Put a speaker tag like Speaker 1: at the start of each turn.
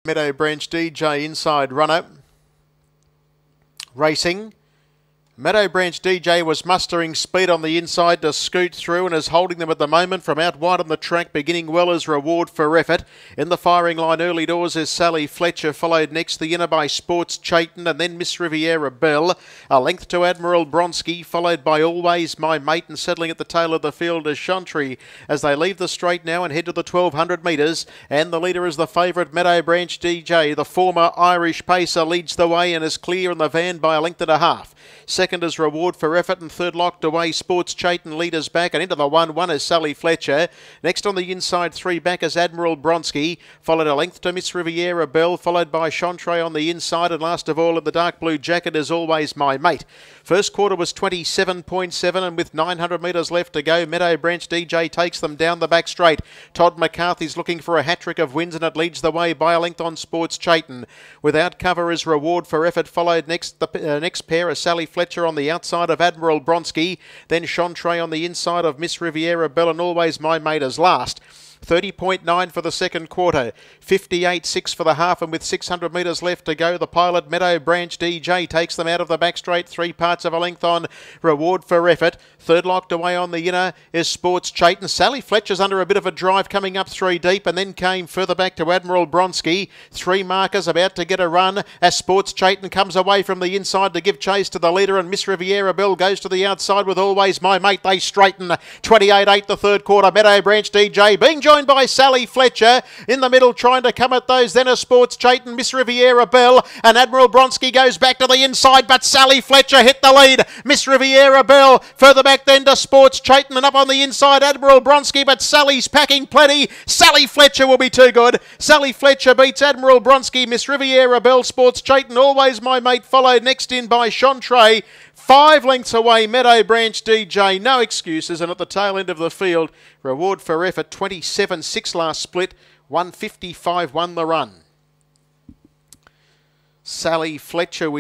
Speaker 1: Meadow Branch DJ inside runner. Racing. Meadow Branch DJ was mustering speed on the inside to scoot through and is holding them at the moment from out wide on the track, beginning well as Reward for Effort. In the firing line early doors is Sally Fletcher, followed next the inner by Sports Chayton and then Miss Riviera Bell. A length to Admiral Bronski, followed by Always My Mate, and settling at the tail of the field is Chantry as they leave the straight now and head to the 1200 metres. And the leader is the favourite Meadow Branch DJ. The former Irish pacer leads the way and is clear in the van by a length and a half. Second is Reward for Effort and third locked away Sports Chayton, leaders back, and into the 1-1 is Sally Fletcher. Next on the inside three back is Admiral Bronski, followed a length to Miss Riviera Bell, followed by Chantry on the inside, and last of all in the dark blue jacket is Always My Mate. First quarter was 27.7 and with 900 metres left to go, Meadow Branch DJ takes them down the back straight. Todd McCarthy's looking for a hat-trick of wins and it leads the way by a length on Sports Chayton. Without cover is Reward for Effort, followed next the next pair is Sally Fletcher on the outside of Admiral Bronski, then Chantry on the inside of Miss Riviera Bell, and Always My Mate as last. 30.9 for the second quarter, 58.6 for the half, and with 600 metres left to go, the pilot Meadow Branch DJ takes them out of the back straight, 3 parts of a length on Reward for Effort. Third locked away on the inner is Sports Chayton. Sally Fletcher's under a bit of a drive coming up 3 deep and then came further back to Admiral Bronski. 3 markers about to get a run as Sports Chayton comes away from the inside to give chase to the leader, and Miss Riviera Bell goes to the outside with Always My Mate. They straighten. 28.8 the third quarter. Meadow Branch DJ being joined by Sally Fletcher in the middle, trying to come at those. Then a Sports Chayton, Miss Riviera Bell, and Admiral Bronski goes back to the inside, but Sally Fletcher hit the lead. Miss Riviera Bell further back then to Sports Chayton, and up on the inside Admiral Bronski, but Sally's packing plenty. Sally Fletcher will be too good. Sally Fletcher beats Admiral Bronski. Miss Riviera Bell, Sports Chayton, Always My Mate, followed next in by Chantry. 5 lengths away, Meadow Branch DJ, no excuses, and at the tail end of the field, Reward for Effort, 27.6 last split, 155 won the run. Sally Fletcher wins.